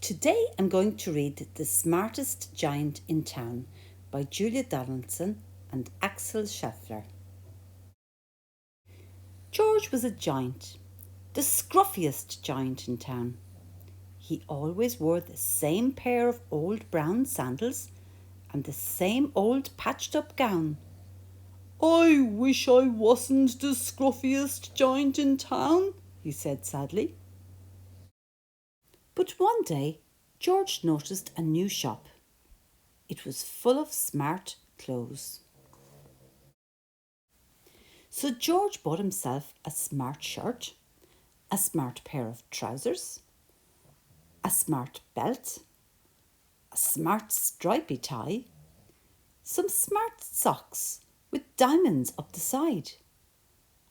Today I'm going to read The Smartest Giant in Town by Julia Donaldson and Axel Scheffler. George was a giant, the scruffiest giant in town. He always wore the same pair of old brown sandals and the same old patched-up gown. "I wish I wasn't the scruffiest giant in town," he said sadly. But one day, George noticed a new shop. It was full of smart clothes. So George bought himself a smart shirt, a smart pair of trousers, a smart belt, a smart stripy tie, some smart socks with diamonds up the side,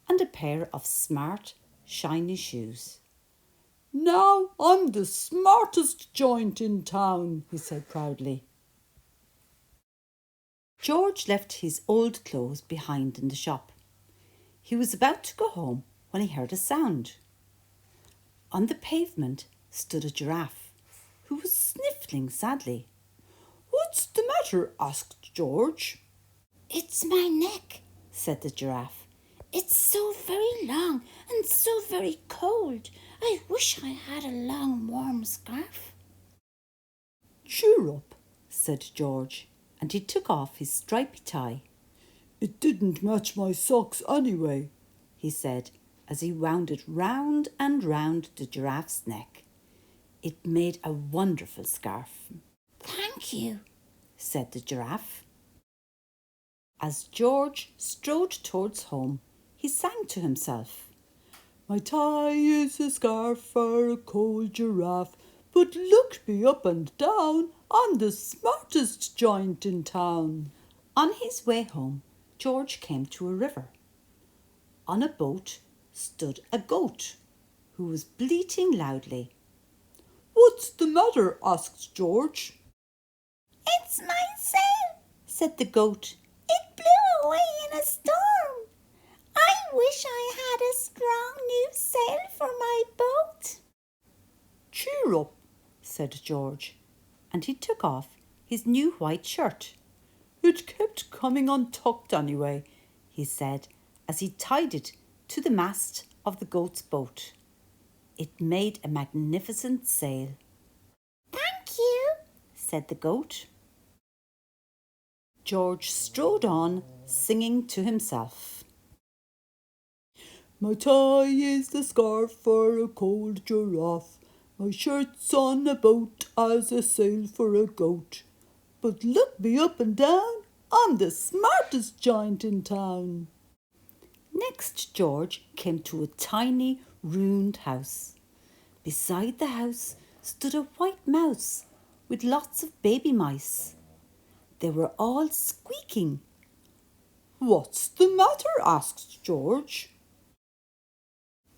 and a pair of smart, shiny shoes. "Now I'm the smartest giant in town," he said proudly. George left his old clothes behind in the shop. He was about to go home when he heard a sound. On the pavement stood a giraffe, who was sniffling sadly. "What's the matter?" asked George. "It's my neck," said the giraffe. "It's so very long and so very cold. I wish I had a long warm scarf." "Cheer up," said George, and he took off his stripy tie. "It didn't match my socks anyway," he said as he wound it round and round the giraffe's neck. It made a wonderful scarf. "Thank you," said the giraffe. As George strode towards home, he sang to himself. "My tie is a scarf for a cold giraffe, but look me up and down, I'm the smartest giant in town." On his way home, George came to a river. On a boat stood a goat, who was bleating loudly. "What's the matter?" asked George. "It's my sail," said the goat. "It blew away in a storm. I wish I had a strong new sail for my boat." "Cheer up," said George, and he took off his new white shirt. "It kept coming untucked anyway," he said, as he tied it to the mast of the goat's boat. It made a magnificent sail. "Thank you," said the goat. George strode on, singing to himself. "My tie is the scarf for a cold giraffe. My shirt's on a boat as a sail for a goat. But look me up and down, I'm the smartest giant in town." Next, George came to a tiny, ruined house. Beside the house stood a white mouse with lots of baby mice. They were all squeaking. "What's the matter?" asked George.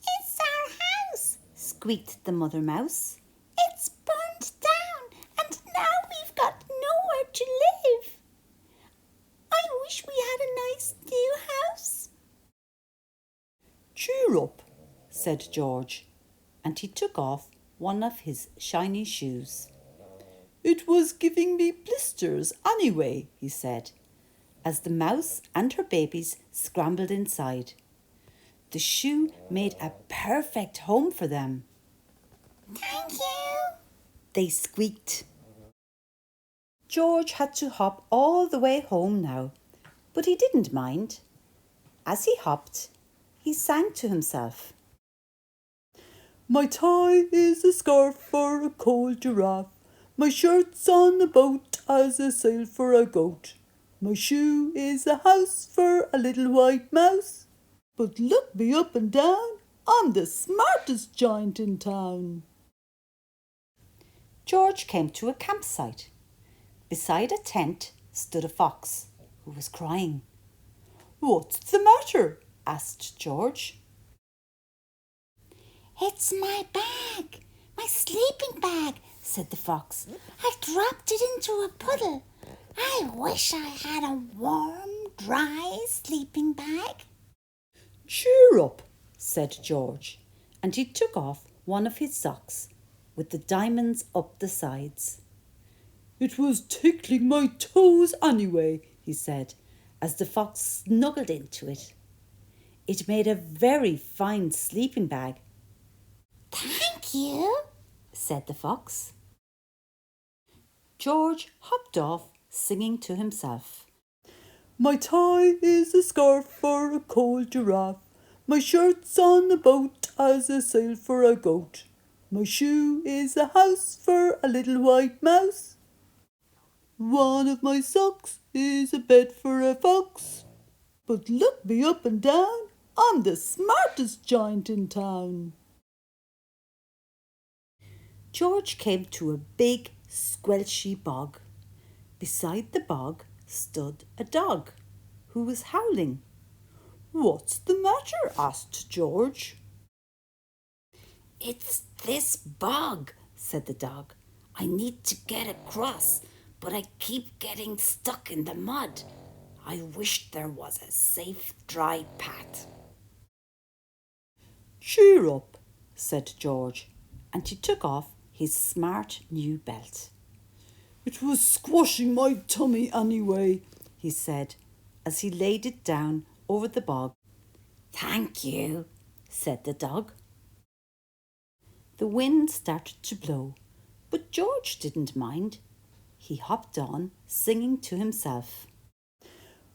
"It's our house," squeaked the mother mouse. "It's burnt down and now we've got nowhere to live. I wish we had a nice new house." "Cheer up," said George, and he took off one of his shiny shoes. "It was giving me blisters anyway," he said, as the mouse and her babies scrambled inside. The shoe made a perfect home for them. "Thank you," they squeaked. George had to hop all the way home now, but he didn't mind. As he hopped, he sang to himself. "My tie is a scarf for a cold giraffe. My shirt's on a boat as a sail for a goat. My shoe is a house for a little white mouse. But look me up and down, I'm the smartest giant in town." George came to a campsite. Beside a tent stood a fox, who was crying. "What's the matter?" asked George. "It's my bag, my sleeping bag," said the fox. "I dropped it into a puddle. I wish I had a warm, dry sleeping bag." "Cheer up," said George, and he took off one of his socks, with the diamonds up the sides. "It was tickling my toes anyway," he said, as the fox snuggled into it. It made a very fine sleeping bag. "Thank you," said the fox. George hopped off, singing to himself. "My tie is a scarf for a cold giraffe. My shirt's on a boat as a sail for a goat. My shoe is a house for a little white mouse. One of my socks is a bed for a fox. But look me up and down, I'm the smartest giant in town." George came to a big, squelchy bog. Beside the bog stood a dog, who was howling. "What's the matter?" asked George. "It's this bog," said the dog. "I need to get across, but I keep getting stuck in the mud. I wish there was a safe, dry path." "Cheer up," said George, and he took off his smart new belt. "It was squashing my tummy anyway," he said, as he laid it down over the bog. "Thank you," said the dog. The wind started to blow, but George didn't mind. He hopped on, singing to himself.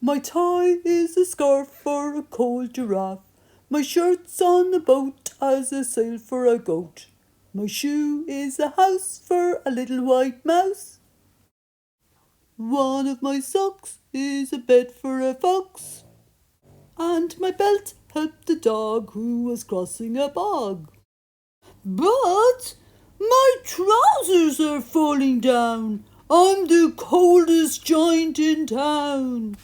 "My tie is a scarf for a cold giraffe. My shirt's on a boat as a sail for a goat. My shoe is a house for a little white mouse. One of my socks is a bed for a fox. And my belt helped the dog who was crossing a bog. But my trousers are falling down. I'm the coldest giant in town."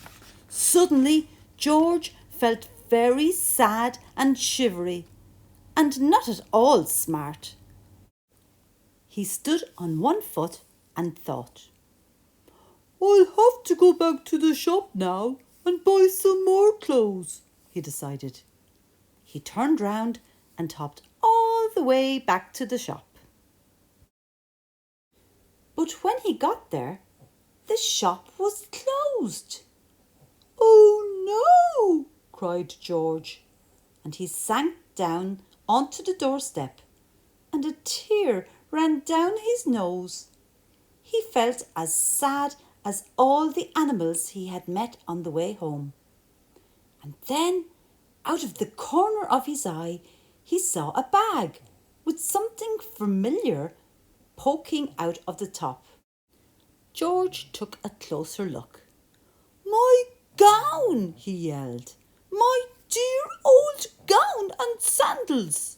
Suddenly, George felt very sad and shivery, and not at all smart. He stood on one foot and thought. "I'll have to go back to the shop now and buy some more clothes," he decided. He turned round and hopped all the way back to the shop. But when he got there, the shop was closed. "Oh no!" cried George, and he sank down onto the doorstep, and a tear ran down his nose. He felt as sad as all the animals he had met on the way home. And then, out of the corner of his eye, he saw a bag with something familiar poking out of the top. George took a closer look. "My gown!" he yelled. "My dear old gown and sandals!"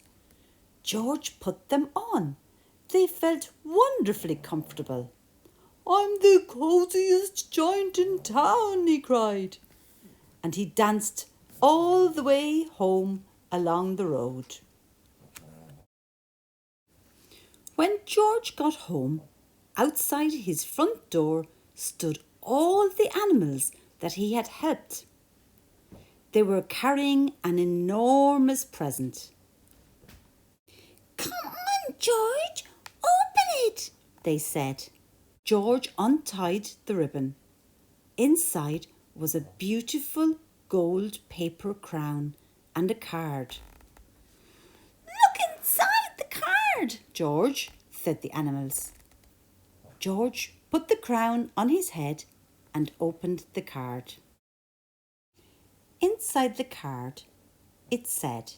George put them on. They felt wonderfully comfortable. "I'm the coziest giant in town," he cried. And he danced all the way home along the road. When George got home, outside his front door stood all the animals that he had helped. They were carrying an enormous present. "Come on, George, open it," they said. George untied the ribbon. Inside was a beautiful gold paper crown and a card. "Look inside the card, George," said the animals. George put the crown on his head and opened the card. Inside the card, it said,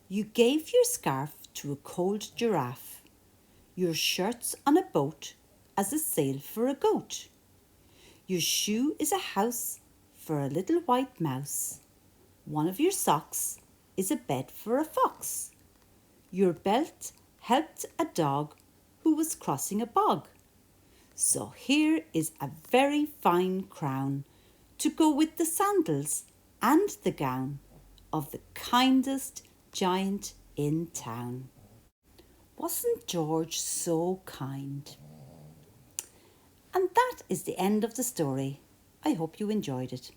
"You gave your scarf to a cold giraffe, your shirt's on a boat as a sail for a goat. Your shoe is a house for a little white mouse. One of your socks is a bed for a fox. Your belt helped a dog who was crossing a bog. So here is a very fine crown to go with the sandals and the gown of the kindest giant in town." Wasn't George so kind? And that is the end of the story. I hope you enjoyed it.